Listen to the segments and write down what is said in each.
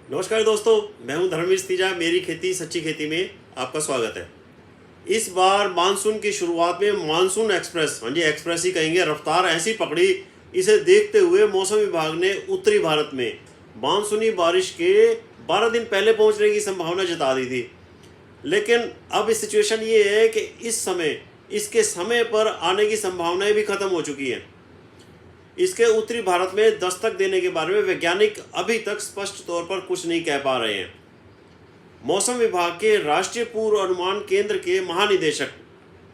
नमस्कार दोस्तों, मैं हूं धर्मवीर तीजा। मेरी खेती सच्ची खेती में आपका स्वागत है। इस बार मानसून की शुरुआत में मानसून एक्सप्रेस, हाँ जी एक्सप्रेस ही कहेंगे, रफ्तार ऐसी पकड़ी। इसे देखते हुए मौसम विभाग ने उत्तरी भारत में मानसूनी बारिश के 12 दिन पहले पहुंचने की संभावना जता दी थी। लेकिन अब सिचुएशन ये है कि इस समय इसके समय पर आने की संभावनाएं भी खत्म हो चुकी हैं। इसके उत्तरी भारत में दस्तक देने के बारे में वैज्ञानिक अभी तक स्पष्ट तौर पर कुछ नहीं कह पा रहे हैं। मौसम विभाग के राष्ट्रीय पूर्वानुमान केंद्र के महानिदेशक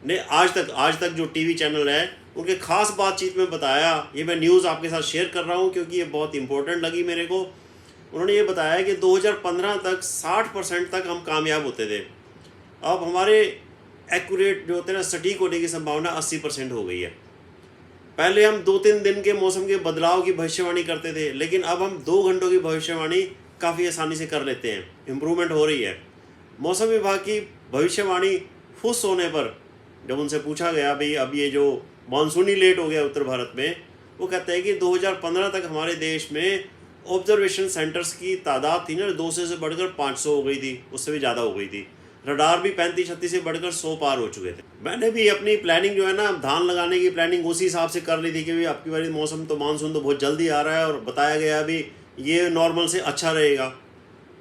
ने आज तक जो टीवी चैनल है उनके खास बातचीत में बताया, ये मैं न्यूज़ आपके साथ शेयर कर रहा हूँ क्योंकि ये बहुत इंपॉर्टेंट लगी मेरे को। उन्होंने ये बताया कि 2015 तक 60% तक हम कामयाब होते थे। अब हमारे एक्यूरेट जो होते हैं ना, सटीक होने की संभावना 80% हो गई है। पहले हम 2-3 दिन के मौसम के बदलाव की भविष्यवाणी करते थे, लेकिन अब हम 2 घंटों की भविष्यवाणी काफ़ी आसानी से कर लेते हैं। इम्प्रूवमेंट हो रही है। मौसम विभाग की भविष्यवाणी फुस होने पर जब उनसे पूछा गया भाई अब ये जो मानसूनी लेट हो गया उत्तर भारत में, वो कहते हैं कि 2015 तक हमारे देश में ऑब्जर्वेशन सेंटर्स की तादाद थी ना, 200 से बढ़कर 500 हो गई थी, उससे भी ज़्यादा हो गई थी। रडार भी 35-36 से बढ़कर 100 पार हो चुके थे। मैंने भी अपनी प्लानिंग जो है ना, धान लगाने की प्लानिंग उसी हिसाब से कर ली थी कि भाई अब की बारी मौसम तो मानसून तो बहुत जल्दी आ रहा है और बताया गया अभी ये नॉर्मल से अच्छा रहेगा।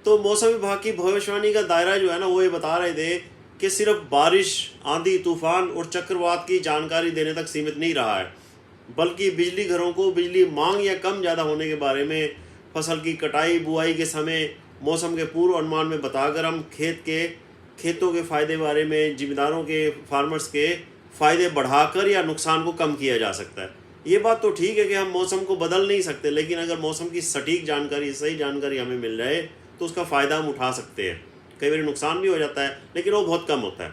तो मौसम विभाग की भविष्यवाणी का दायरा जो है ना, वो ये बता रहे थे कि सिर्फ बारिश, आंधी तूफान और चक्रवात की जानकारी देने तक सीमित नहीं रहा है, बल्कि बिजली घरों को बिजली मांग या कम ज़्यादा होने के बारे में, फसल की कटाई बुआई के समय मौसम के पूर्व अनुमान में बताकर हम खेतों के फ़ायदे बारे में, जिम्मेदारों के, फार्मर्स के फ़ायदे बढ़ाकर या नुकसान को कम किया जा सकता है। ये बात तो ठीक है कि हम मौसम को बदल नहीं सकते, लेकिन अगर मौसम की सटीक जानकारी, सही जानकारी हमें मिल जाए तो उसका फ़ायदा हम उठा सकते हैं। कई बार नुकसान भी हो जाता है, लेकिन वो बहुत कम होता है।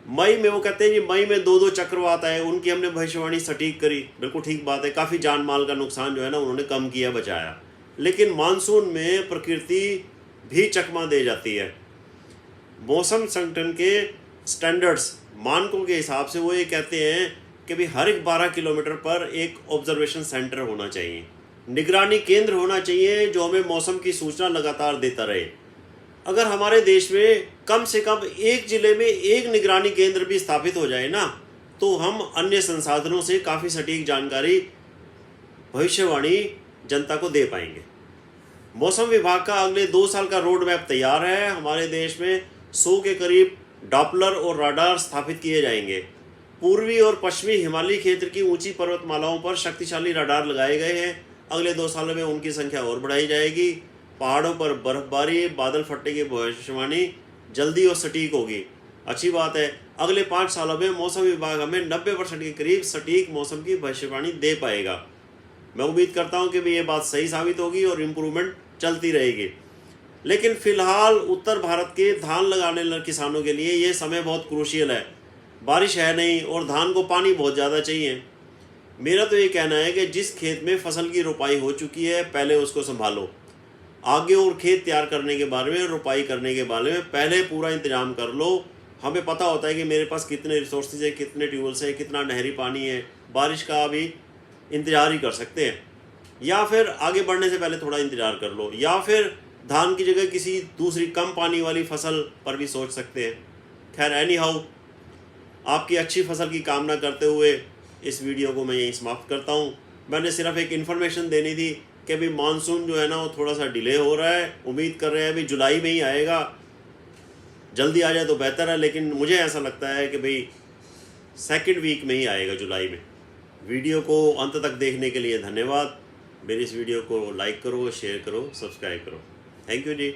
मई में वो कहते हैं कि मई में 2 चक्रवात आए, उनकी हमने भविष्यवाणी सटीक करी, बिल्कुल ठीक बात है। काफ़ी जान माल का नुकसान जो है ना, उन्होंने कम किया, बचाया। लेकिन मानसून में प्रकृति भी चकमा दे जाती है। मौसम संगठन के स्टैंडर्ड्स, मानकों के हिसाब से वो ये कहते हैं कि भाई हर एक 12 किलोमीटर पर एक ऑब्जर्वेशन सेंटर होना चाहिए, निगरानी केंद्र होना चाहिए जो हमें मौसम की सूचना लगातार देता रहे। अगर हमारे देश में कम से कम एक ज़िले में एक निगरानी केंद्र भी स्थापित हो जाए ना, तो हम अन्य संसाधनों से काफ़ी सटीक जानकारी, भविष्यवाणी जनता को दे पाएंगे। मौसम विभाग का अगले 2 साल का रोड मैप तैयार है। हमारे देश में 100 के करीब डॉपलर और राडार स्थापित किए जाएंगे। पूर्वी और पश्चिमी हिमालयी क्षेत्र की ऊंची पर्वतमालाओं पर शक्तिशाली राडार लगाए गए हैं। अगले 2 सालों में उनकी संख्या और बढ़ाई जाएगी। पहाड़ों पर बर्फबारी, बादल फटने की भविष्यवाणी जल्दी और सटीक होगी। अच्छी बात है। अगले 5 सालों में मौसम विभाग हमें 90% के करीब सटीक मौसम की भविष्यवाणी दे पाएगा। मैं उम्मीद करता हूँ कि ये बात सही साबित होगी और इम्प्रूवमेंट चलती रहेगी। लेकिन फ़िलहाल उत्तर भारत के धान लगाने वाले किसानों के लिए ये समय बहुत क्रूशियल है। बारिश है नहीं और धान को पानी बहुत ज़्यादा चाहिए। मेरा तो ये कहना है कि जिस खेत में फसल की रुपाई हो चुकी है, पहले उसको संभालो। आगे और खेत तैयार करने के बारे में, रुपाई करने के बारे में पहले पूरा इंतजाम कर लो। हमें पता होता है कि मेरे पास कितने रिसोर्सेज है, कितने ट्यूबवेल्स है, कितना नहरी पानी है। बारिश का अभी इंतज़ार ही कर सकते हैं, या फिर आगे बढ़ने से पहले थोड़ा इंतज़ार कर लो, या फिर धान की जगह किसी दूसरी कम पानी वाली फसल पर भी सोच सकते हैं। खैर, एनी हाउ, आपकी अच्छी फसल की कामना करते हुए इस वीडियो को मैं यहीं समाप्त करता हूँ। मैंने सिर्फ एक इन्फॉर्मेशन देनी थी कि अभी मानसून जो है ना, वो थोड़ा सा डिले हो रहा है। उम्मीद कर रहे हैं अभी जुलाई में ही आएगा। जल्दी आ जाए तो बेहतर है, लेकिन मुझे ऐसा लगता है कि भाई सेकंड वीक में ही आएगा, जुलाई में। वीडियो को अंत तक देखने के लिए धन्यवाद। मेरी इस वीडियो को लाइक करो, शेयर करो, सब्सक्राइब करो। Thank you ji.